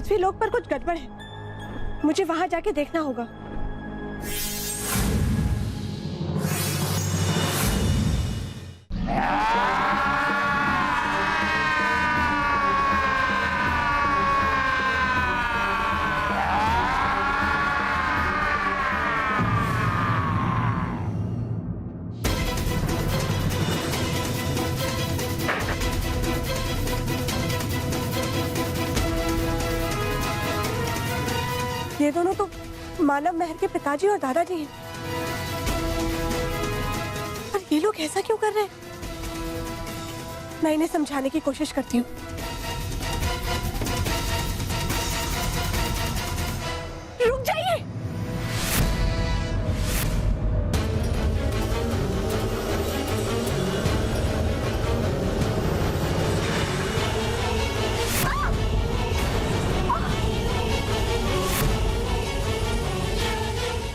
पृथ्वी लोक पर कुछ गड़बड़ है। मुझे वहां जाके देखना होगा। ये दोनों तो मानव महर के पिताजी और दादाजी हैं। पर ये लोग ऐसा क्यों कर रहे हैं? मैं इन्हें समझाने की कोशिश करती हूँ। रुक जाइए।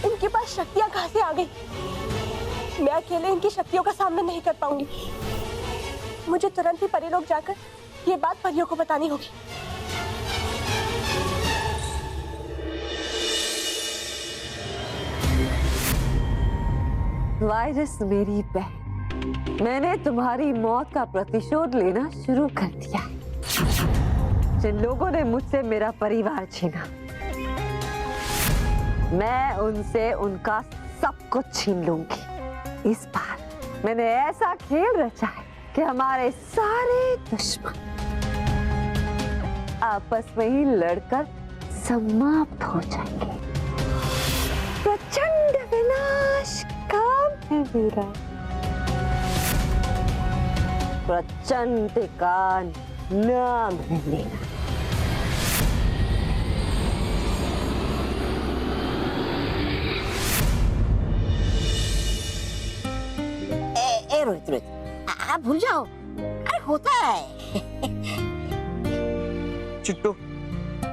इनके पास शक्तियां कहां से आ गई? मैं अकेले इनकी शक्तियों का सामना नहीं कर पाऊंगी। मुझे तुरंत ही परीलोक जाकर ये बात परियों को बतानी होगी। वायरस मेरी बहन, मैंने तुम्हारी मौत का प्रतिशोध लेना शुरू कर दिया है। जिन लोगों ने मुझसे मेरा परिवार छीना, मैं उनसे उनका सब कुछ छीन लूंगी। इस बार मैंने ऐसा खेल रचा है कि हमारे सारे दुश्मन आपस में ही लड़कर समाप्त हो जाएंगे। प्रचंड विनाश काम है मेरा। प्रचंड का नाम है मेरा। रोहित रोहित आप भूल जाओ, अरे होता है। चिट्टू,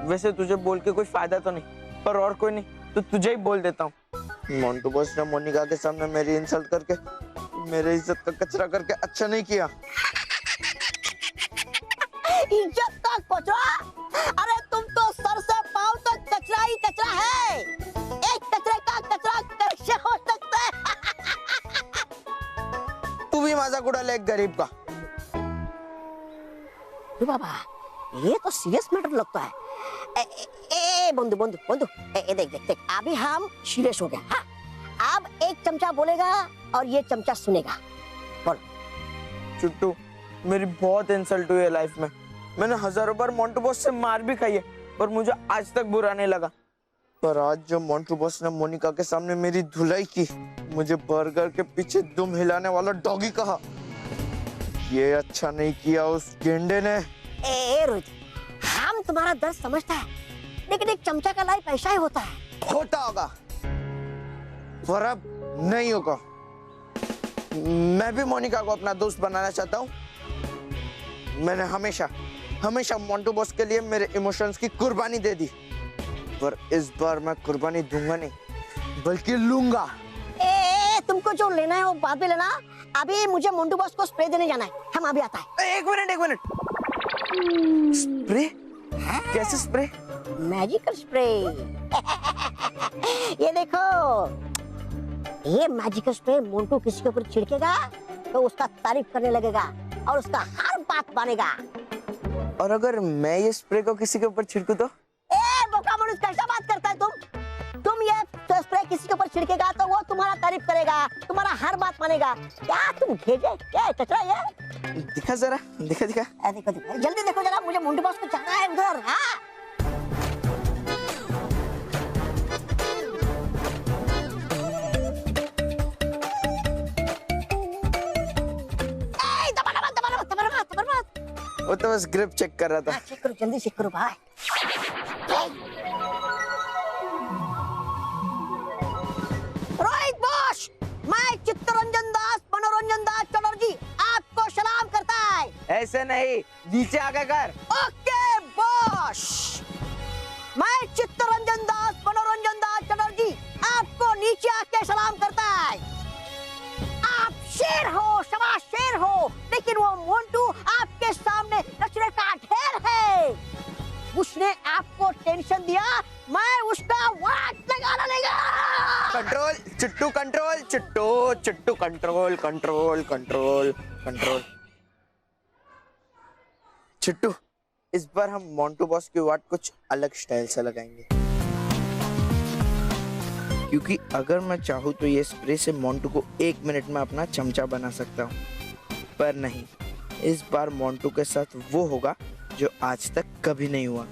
वैसे तुझे बोल के कोई फायदा तो नहीं, पर और कोई नहीं तो तुझे ही बोल देता हूँ। मोंटू बॉस ने मोनिका के सामने मेरी इंसल्ट करके, मेरे इज्जत का कचरा करके अच्छा नहीं किया। इज्जत का कचरा? अरे तुम तो सर से पांव तक कचरा ही कचरा है। एक कचरे का कचरा कैसे हो सकता है? तू भी मजाक उड़ा ले एक गरीब का। बाबा, ये तो सीरियस मैटर लगता है। ए बंधु बंधु बंधु, देख देख देख, अभी हम सीरियस हो गए। हाँ, अब एक चमचा बोलेगा और ये चमचा सुनेगा। बोल। चिट्टू, मेरी बहुत इंसल्ट हुई है लाइफ में। मैंने हजारों बार मोंटू बॉस से मार भी खाई है, पर मुझे आज तक बुरा नहीं लगा। पर आज जो मोंटू बॉस ने मोनिका के सामने मेरी धुलाई की, मुझे बर्गर के पीछे दुम हिलाने वाला डॉगी कहा, ये अच्छा नहीं किया उस गेंडे ने। रोहित, हम तुम्हारा दर्द समझता है, लेकिन एक चमचा का लाइफ ऐसा ही होता है। होता होगा, पर अब नहीं होगा। मैं भी मोनिका को अपना दोस्त बनाना चाहता हूँ। मैंने हमेशा मोंटू बॉस के लिए मेरे इमोशंस की कुर्बानी दे दी, पर इस बार मैं कुर्बानी दूंगा नहीं, बल्कि लूंगा। तुमको जो लेना है वो बाद में लेना। अभी मुझे मोंटू बॉस को स्प्रे देने जाना है। हम अभी आता है। एक मिनट। स्प्रे? कैसे स्प्रे? Magical spray. ये देखो, ये मैजिकल स्प्रे मोंटू किसी के ऊपर छिड़केगा तो उसका तारीफ करने लगेगा और उसका हर बात मानेगा। और अगर मैं ये स्प्रे को किसी के ऊपर छिड़कूं तो? बोका मनुष्य, कैसा बात करता है तुम ये स्प्रे किसी के ऊपर छिड़केगा तो वो तुम्हारा तारीफ करेगा, तुम्हारा हर बात मानेगा। क्या तुम भेजे? क्या कचरा ये? दिखा जरा, दिखा। देखो, जल्दी देखो जरा, मुझे मोंटू बॉस को जाना है उधर। हाँ, वो तो बस ग्रिप चेक कर रहा था। चेक करो, जल्दी चेक करो भाई। रोहित बॉस, मैं चित्तरंजन दास मनोरंजन दास चटर्जी आपको सलाम करता है। ऐसे नहीं, नीचे आके कर। ओके बॉस, मैं चित्तरंजन दास मनोरंजन दास चटर्जी आपको नीचे आके सलाम करता है। आप शेर हो, शाबाश शेर हो, लेकिन वो मोंटू आपके सामने कचरे का ढेर है। उसने आपको परमिशन दिया, मैं उसका वाट लगा डालेगा। Control Chittu, control Chittu, Chittu control control control control. Chittu, इस बार हम मोंटू बॉस की वाट कुछ अलग स्टाइल से लगाएंगे, क्योंकि अगर मैं चाहूँ तो ये स्प्रे से मोंटू को 1 मिनट में अपना चमचा बना सकता हूँ, पर नहीं, इस बार मोंटू के साथ वो होगा जो आज तक कभी नहीं हुआ।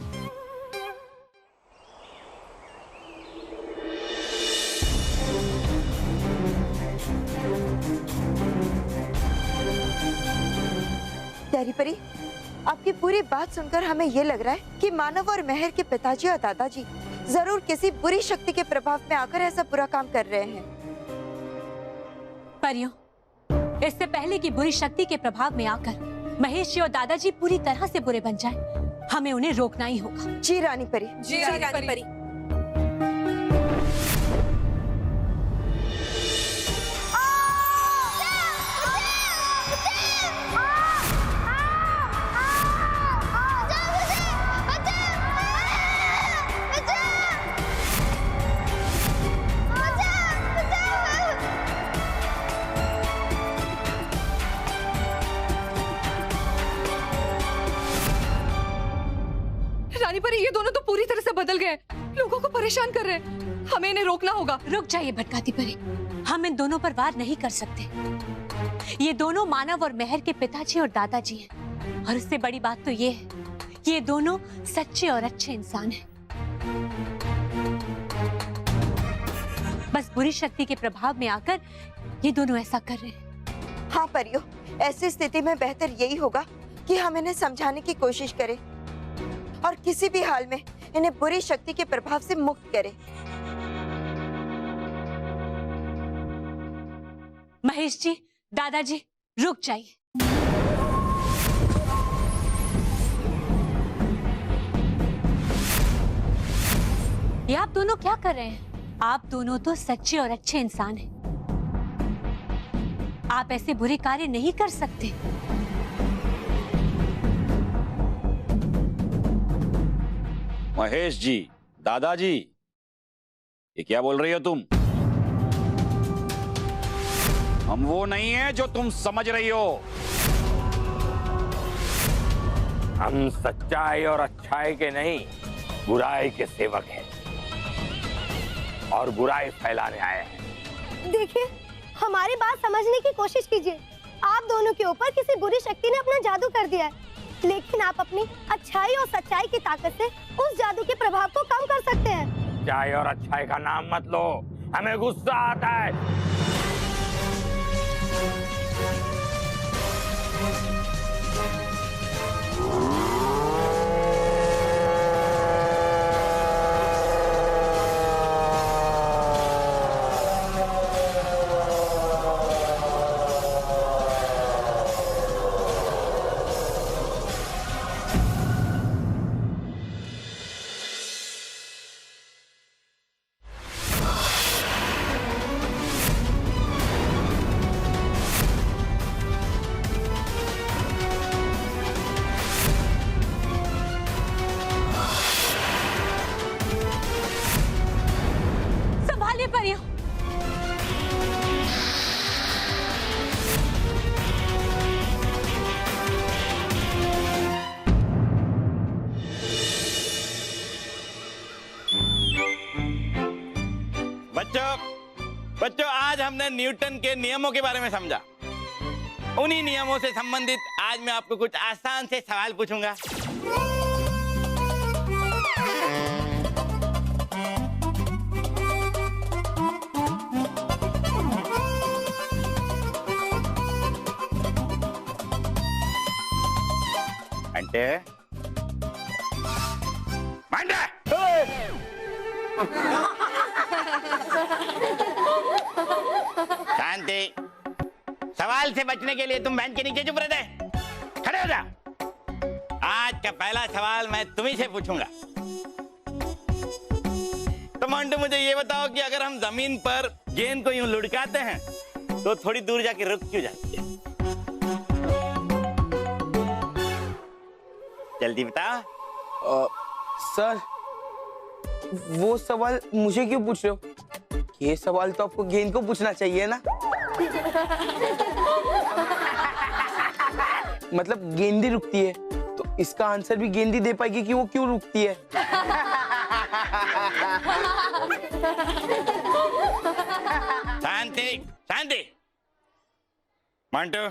प्यारी परी, आपकी पूरी बात सुनकर हमें ये लग रहा है कि मानव और मेहर के पिताजी और दादाजी जरूर किसी बुरी शक्ति के प्रभाव में आकर ऐसा बुरा काम कर रहे हैं। परियों, इससे पहले कि बुरी शक्ति के प्रभाव में आकर महेश जी और दादाजी पूरी तरह से बुरे बन जाएं, हमें उन्हें रोकना ही होगा। जी रानी परी। जी रानी परी। रानी परी, ये दोनों तो पूरी तरह से बदल गए, लोगों को परेशान कर रहे हैं, हमें इन्हें रोकना होगा। रुक जाइए भटकाती परी, हम इन दोनों पर वार नहीं कर सकते। ये दोनों मानव और मेहर के पिताजी और दादाजी हैं, और उससे बड़ी बात तो ये है कि ये दोनों सच्चे और अच्छे इंसान हैं। बस बुरी शक्ति के प्रभाव में आकर ये दोनों ऐसा कर रहे हैं। हाँ परियो, ऐसी स्थिति में बेहतर यही होगा कि हम इन्हें समझाने की कोशिश करें और किसी भी हाल में इन्हें बुरी शक्ति के प्रभाव से मुक्त करें। महेश जी, दादाजी, रुक जाइए। ये आप दोनों क्या कर रहे हैं? आप दोनों तो सच्चे और अच्छे इंसान हैं। आप ऐसे बुरे कार्य नहीं कर सकते। महेश जी, दादाजी, ये क्या बोल रही हो तुम? हम वो नहीं है जो तुम समझ रही हो। हम सच्चाई और अच्छाई के नहीं, बुराई के सेवक हैं और बुराई फैलाने आए हैं। देखिए, हमारी बात समझने की कोशिश कीजिए। आप दोनों के ऊपर किसी बुरी शक्ति ने अपना जादू कर दिया है, लेकिन आप अपनी अच्छाई और सच्चाई की ताकत से उस जादू के प्रभाव को कम कर सकते हैं। सच्चाई और अच्छाई का नाम मत लो, हमें गुस्सा आता है। परियों, बच्चों, आज हमने न्यूटन के नियमों के बारे में समझा। उन्हीं नियमों से संबंधित आज मैं आपको कुछ आसान से सवाल पूछूंगा। शांति। सवाल से बचने के लिए तुम बेंच के नीचे चुप रहते, खड़े हो जा। आज का पहला सवाल मैं तुम्ही से पूछूंगा। तो मंटू, मुझे ये बताओ कि अगर हम जमीन पर गेंद को यूं लुढ़काते हैं तो थोड़ी दूर जाके रुक क्यों जाती है? जल्दी बताओ। सर, वो सवाल मुझे क्यों पूछ रहे हो? ये सवाल तो आपको गेंद को पूछना चाहिए ना। मतलब गेंद ही रुकती है तो इसका आंसर भी गेंद ही दे पाएगी कि वो क्यों रुकती है। शांति शांति। मंटू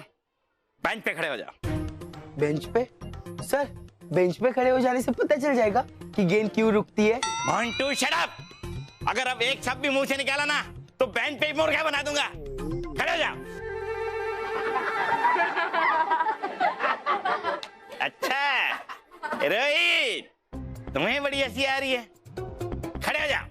बेंच पे खड़े हो जाओ। बेंच पे? सर बेंच पे खड़े हो जाने से पता चल जाएगा कि गेंद क्यों रुकती है। Mantu shut up. अगर अब एक शब्द भी मुंह से निकाला ना तो बेंच पे ही मुर्गा बना दूंगा। खड़े हो जाओ। अच्छा रोहित, तुम्हें बड़ी हंसी आ रही है। खड़े हो जाओ।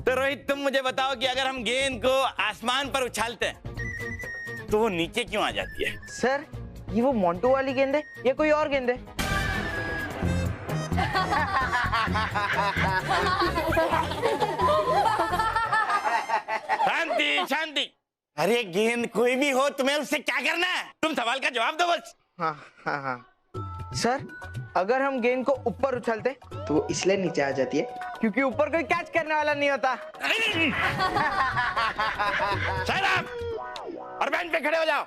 तो रोहित तुम मुझे बताओ कि अगर हम गेंद को आसमान पर उछालते हैं तो वो नीचे क्यों आ जाती है? सर ये वो मोंटू वाली गेंद है या कोई और गेंद है? शांति शांति। अरे गेंद कोई भी हो, तुम्हें उससे क्या करना है? तुम सवाल का जवाब दो बस। हाँ हाँ हाँ सर, अगर हम गेंद को ऊपर उछालते तो वो इसलिए नीचे आ जाती है क्योंकि ऊपर कोई कैच करने वाला नहीं होता। Shut up! और बेंच पे खड़े हो जाओ।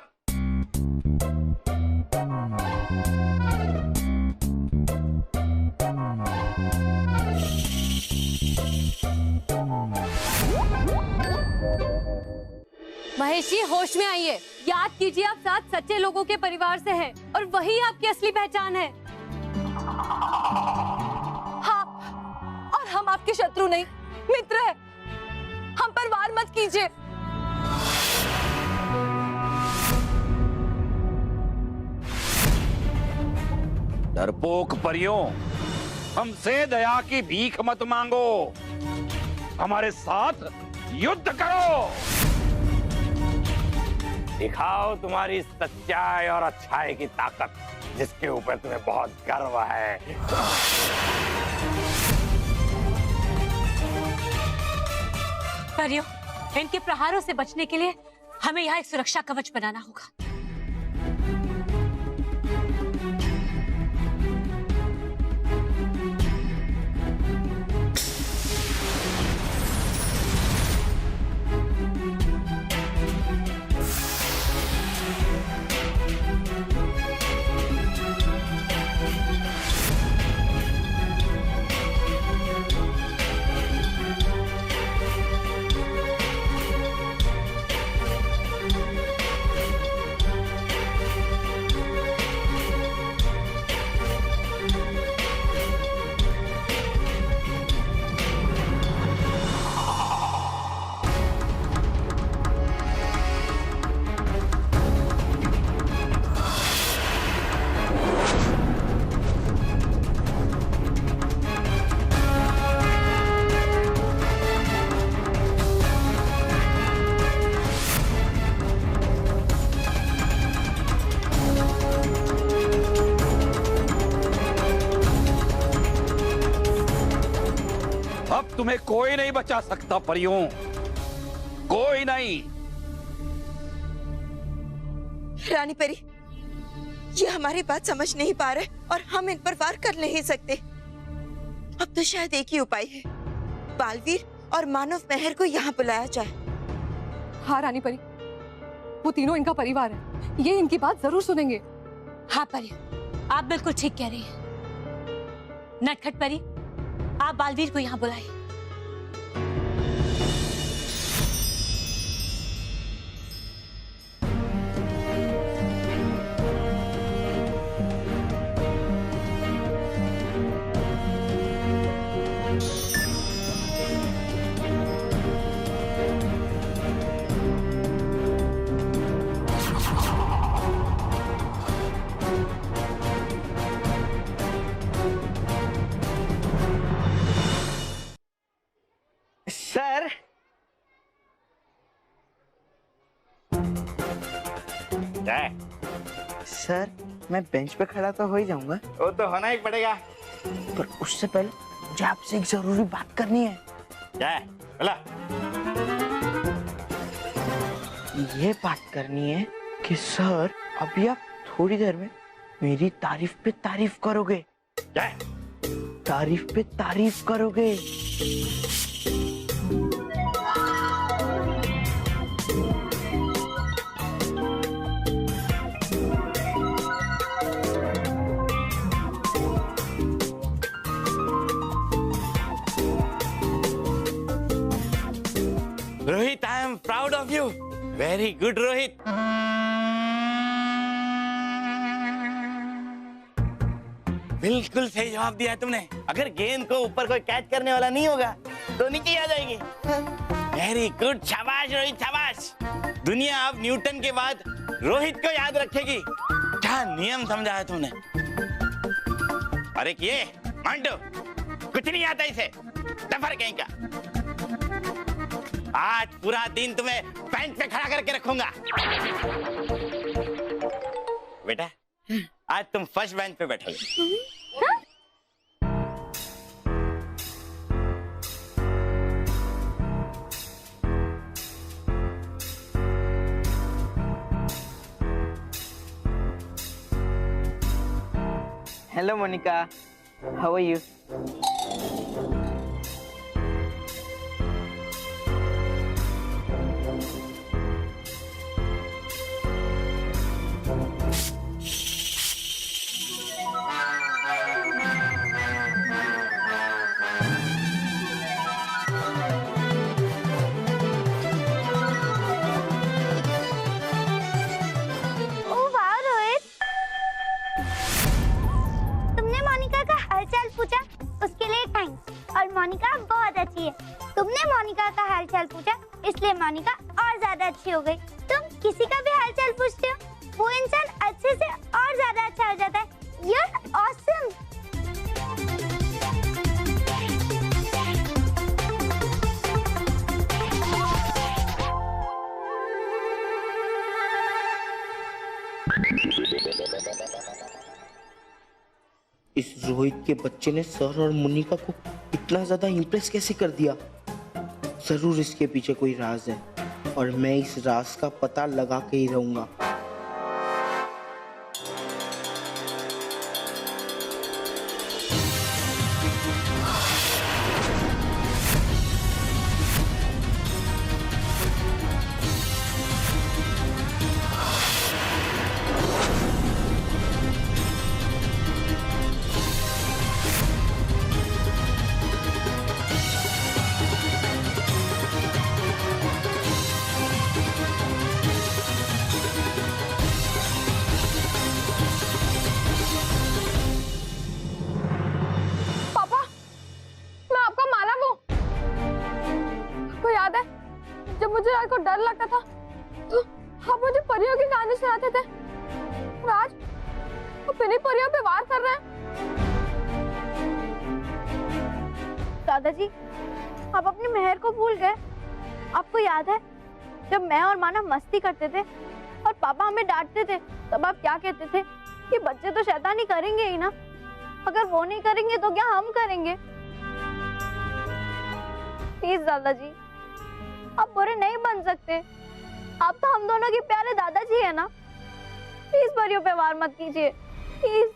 महेश जी होश में आइए। याद कीजिए आप 7 सच्चे लोगों के परिवार से हैं और वही आपकी असली पहचान है। हाँ, और हम आपके शत्रु नहीं मित्र हैं। हम पर वार मत कीजिए। डरपोक परियों, हमसे दया की भीख मत मांगो, हमारे साथ युद्ध करो। दिखाओ तुम्हारी सच्चाई और अच्छाई की ताकत, जिसके ऊपर तुम्हें बहुत गर्व है। परियों, इनके प्रहारों से बचने के लिए हमें यहाँ एक सुरक्षा कवच बनाना होगा। अब तुम्हें कोई नहीं बचा सकता परियों, कोई नहीं। रानी परी, ये हमारी बात समझ नहीं पा रहे और हम इन पर वार कर नहीं सकते। अब तो शायद एक ही उपाय है, बालवीर और मानव मेहर को यहाँ बुलाया जाए। हाँ रानी परी, वो तीनों इनका परिवार है, ये इनकी बात जरूर सुनेंगे। हाँ परी, आप बिल्कुल ठीक कह रही हैं। नटखट परी, आप बालवीर को यहाँ बुलाइए। सर क्या है? सर मैं बेंच पे खड़ा तो हो ही जाऊंगा, वो तो होना ही पड़ेगा। पर उससे पहले मुझे आपसे एक जरूरी बात करनी है। क्या है? बोला। ये बात करनी है कि सर अभी आप थोड़ी देर में मेरी तारीफ पे तारीफ करोगे। क्या है? तारीफ पे तारीफ करोगे। Rohit, I am proud of you. Very good Rohit. बिल्कुल सही जवाब दिया है तुमने। अगर गेंद को ऊपर कोई कैच करने वाला नहीं होगा तो नीचे आ जाएगी। वेरी गुड, शाबाश रोहित, शाबाश। दुनिया अब न्यूटन के बाद रोहित को याद रखेगी। क्या नियम समझा है तुमने। अरे ये मंटू, कुछ नहीं आता इसे, डफर कहीं का। आज पूरा दिन तुम्हें बेंच पे खड़ा करके रखूंगा। बेटा, आज तुम फर्स्ट बेंच पे बैठोगे। Hello Monica, how are you? Monica बहुत अच्छी है। तुमने मोनिका का हालचाल पूछा इसलिए मोनिका और ज्यादा अच्छी हो गई। तुम किसी का भी हालचाल पूछते हो, वो इंसान अच्छे से और ज्यादा अच्छा हो जाता है। You're awesome। इस रोहित के बच्चे ने सर और मोनिका को इतना ज्यादा इम्प्रेस कैसे कर दिया? जरूर इसके पीछे कोई राज है और मैं इस राज का पता लगा के ही रहूंगा। जब मुझे रात को डर लगता था तो आप मुझे परियों की कहानी सुनाते थे, और आज वो बिना परियों पे वार कर रहे हैं। दादाजी, आप अपनी मेहर को भूल गए। आपको याद है जब मैं और मानव मस्ती करते थे और पापा हमें डांटते थे, तब आप क्या कहते थे कि बच्चे तो शैतानी करेंगे ही ना, अगर वो नहीं करेंगे तो क्या हम करेंगे। प्लीज दादाजी, आप बुरे नहीं बन सकते। आप तो हम दोनों के प्यारे दादाजी है ना। प्लीज परियों पे वार मत कीजिए, प्लीज।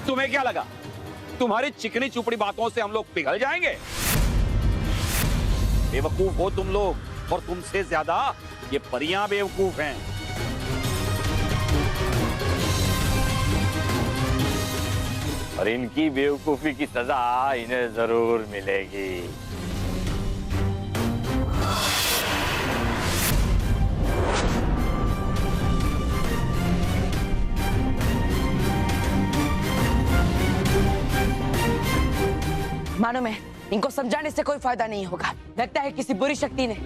तुम्हें क्या लगा तुम्हारी चिकनी चुपड़ी बातों से हम लोग पिघल जाएंगे? बेवकूफ हो तुम लोग, और तुमसे ज्यादा ये परियां बेवकूफ हैं। और इनकी बेवकूफी की सजा इन्हें जरूर मिलेगी। मानो मैं इनको समझाने से कोई फायदा नहीं होगा। लगता है किसी बुरी शक्ति ने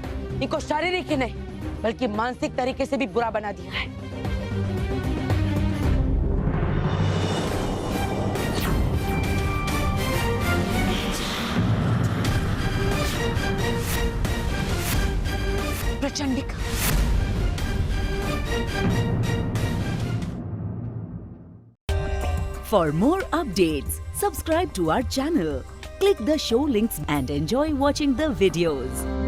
इनको शारीरिक ही नहीं बल्कि मानसिक तरीके से भी बुरा बना दिया है। Prachandika, For more updates, subscribe to our channel, click the show links and enjoy watching the videos.